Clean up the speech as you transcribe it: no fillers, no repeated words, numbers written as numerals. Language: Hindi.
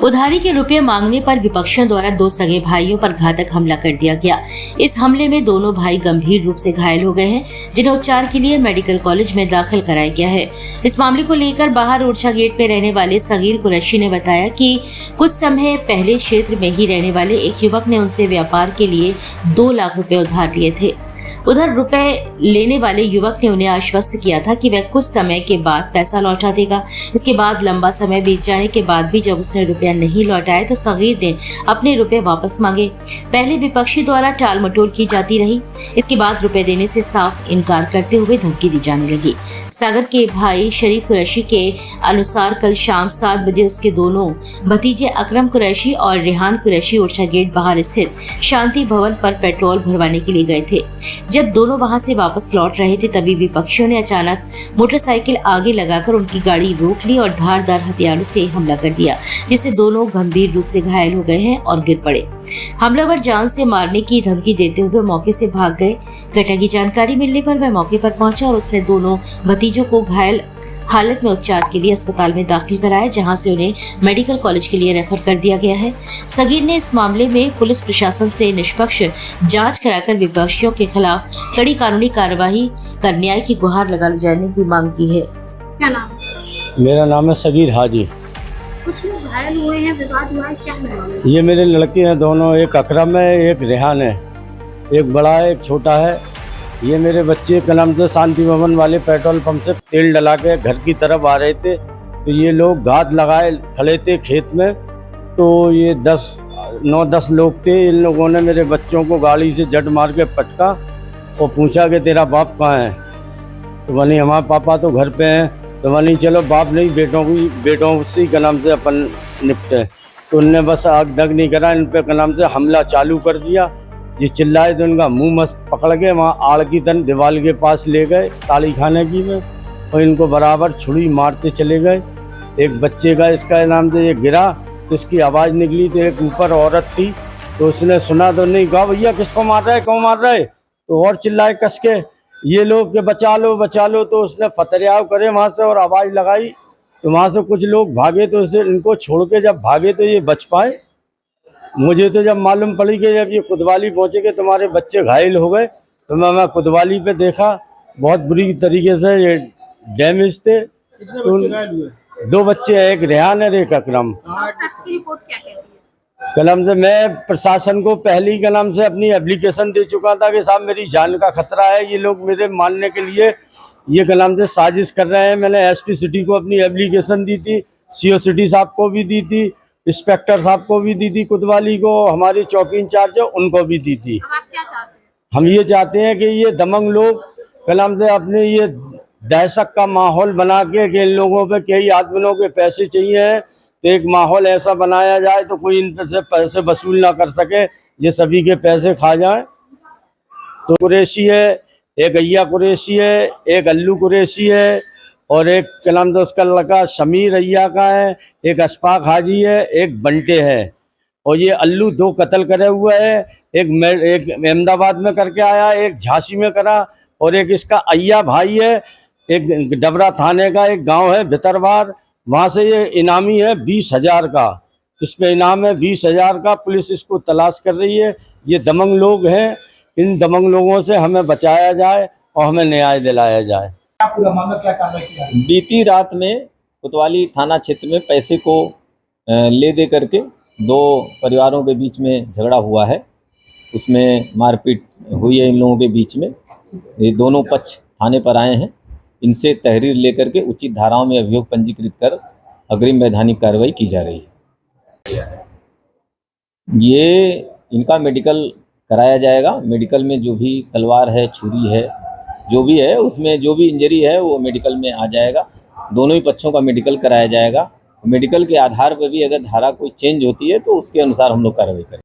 उधारी के रुपए मांगने पर विपक्षियों द्वारा दो सगे भाइयों पर घातक हमला कर दिया गया। इस हमले में दोनों भाई गंभीर रूप से घायल हो गए हैं, जिन्हें उपचार के लिए मेडिकल कॉलेज में दाखिल कराया गया है। इस मामले को लेकर बाहर ओरछा गेट में रहने वाले सगीर कुरैशी ने बताया कि कुछ समय पहले क्षेत्र में ही रहने वाले एक युवक ने उनसे व्यापार के लिए 2 लाख रुपए उधार लिए थे। उधर रुपए लेने वाले युवक ने उन्हें आश्वस्त किया था कि वह कुछ समय के बाद पैसा लौटा देगा। इसके बाद लंबा समय बीत जाने के बाद भी जब उसने रुपया नहीं लौटाया तो सगीर ने अपने रुपए वापस मांगे। पहले विपक्षी द्वारा टाल मटोल की जाती रही, इसके बाद रुपए देने से साफ इनकार करते हुए धमकी दी जाने लगी। सागर के भाई शरीफ कुरैशी के अनुसार कल शाम 7 बजे उसके दोनों भतीजे अकरम कुरैशी और रेहान कुरैशी ओरछा गेट बाहर स्थित शांति भवन पर पेट्रोल भरवाने के लिए गए थे। जब दोनों वहां से वापस लौट रहे थे तभी विपक्षियों ने अचानक मोटरसाइकिल आगे लगाकर उनकी गाड़ी रोक ली और धारदार हथियारों से हमला कर दिया, जिससे दोनों गंभीर रूप से घायल हो गए हैं और गिर पड़े। हमलावर जान से मारने की धमकी देते हुए मौके से भाग गए। घटना की जानकारी मिलने पर वह मौके पर पहुंचा और उसने दोनों भतीजों को घायल हालत में उपचार के लिए अस्पताल में दाखिल कराया, जहां से उन्हें मेडिकल कॉलेज के लिए रेफर कर दिया गया है। सगीर ने इस मामले में पुलिस प्रशासन से निष्पक्ष जांच कराकर विपक्षियों के खिलाफ कड़ी कानूनी कार्रवाई कर न्याय की गुहार लगाए जाने की मांग की है। क्या नाम है? मेरा नाम है सगीर हाजी। कुछ लोग घायल हुए हैं, विवाद हुआ है, क्या है? ये मेरे लड़के हैं दोनों, एक अकरम है एक रेहान है, एक बड़ा है एक छोटा है। ये मेरे बच्चे के नाम से शांति भवन वाले पेट्रोल पंप से तेल डला के घर की तरफ आ रहे थे, तो ये लोग घात लगाए खड़े थे खेत में। तो ये 9-10 लोग थे। इन लोगों ने मेरे बच्चों को गाड़ी से जड़ मार के पटका और पूछा कि तेरा बाप कहाँ है। तो बनी हमारे पापा तो घर पे हैं। तो बनी चलो बाप नहीं बेटों उसी के नाम से अपन निपटे। तो उनने बस आग दग नहीं करा, इन पे के नाम से हमला चालू कर दिया। ये चिल्लाए तो उनका मुंह मस्त पकड़ के वहाँ आड़ की तरह दीवार के पास ले गए ताली खाने की में, और इनको बराबर छुरी मारते चले गए। एक बच्चे का इसका नाम से ये गिरा तो उसकी आवाज़ निकली, तो एक ऊपर औरत थी तो उसने सुना तो नहीं, कहा भैया किसको मार रहे कौन मार रहे, तो और चिल्लाए कस के ये लोग के बचा लो। तो उसने फतरियाव करे वहाँ से और आवाज़ लगाई, तो वहाँ से कुछ लोग भागे, तो उसे इनको छोड़ के जब भागे तो ये बच पाए। मुझे तो जब मालूम पड़ी कि जब ये कुतवाली पहुँचे कि तुम्हारे बच्चे घायल हो गए, तो मैं कुतवाली पे देखा बहुत बुरी तरीके से ये डैमेज थे। तो 2 बच्चे हैं, एक रेहान है एक अकरम। आपकी रिपोर्ट क्या कहती है? कलम से मैं प्रशासन को पहली कलम से अपनी एप्लीकेशन दे चुका था कि साहब मेरी जान का खतरा है, ये लोग मेरे मारने के लिए ये कलम से साजिश कर रहे हैं। मैंने एसपी सिटी को अपनी एप्लीकेशन दी थी, सीओ सिटी साहब को भी दी थी, इंस्पेक्टर साहब को भी दी थी, कोतवाली को, हमारी चौकी इंचार्ज है उनको भी दी थी। अब आप क्या चाहते हैं? हम ये चाहते हैं कि ये दमंग लोग कलम से अपने ये दहशत का माहौल बना के कि इन लोगों पे कई आदमियों के पैसे चाहिए हैं, तो एक माहौल ऐसा बनाया जाए तो कोई इन पे से पैसे वसूल ना कर सके, ये सभी के पैसे खा जाए। तो कुरैशी है, एक अय्या कुरैशी है, एक अल्लू कुरैशी है, और एक कलम से उसका लड़का शमीर अय्या का है, एक अशफाक हाजी है, एक बंटे है। और ये अल्लू 2 कत्ल करे हुआ है, एक अहमदाबाद में करके आया, एक झांसी में करा, और एक इसका अय्या भाई है, एक डबरा थाने का एक गांव है भितरवार, वहाँ से ये इनामी है 20,000 का। इस पे इनाम है 20,000 का। पुलिस इसको तलाश कर रही है। ये दमंग लोग हैं, इन दमंग लोगों से हमें बचाया जाए और हमें न्याय दिलाया जाए। पूरा मामला क्या कार्रवाई की जा रही है? बीती रात में कोतवाली थाना क्षेत्र में पैसे को ले दे करके 2 परिवारों के बीच में झगड़ा हुआ है, उसमें मारपीट हुई है इन लोगों के बीच में। ये दोनों पक्ष थाने पर आए हैं, इनसे तहरीर लेकर के उचित धाराओं में अभियोग पंजीकृत कर अग्रिम वैधानिक कार्रवाई की जा रही है। ये इनका मेडिकल कराया जाएगा। मेडिकल में जो भी तलवार है, छुरी है, जो भी है उसमें जो भी इंजरी है वो मेडिकल में आ जाएगा। दोनों ही पक्षों का मेडिकल कराया जाएगा। मेडिकल के आधार पर भी अगर धारा कोई चेंज होती है तो उसके अनुसार हम लोग कार्रवाई करेंगे।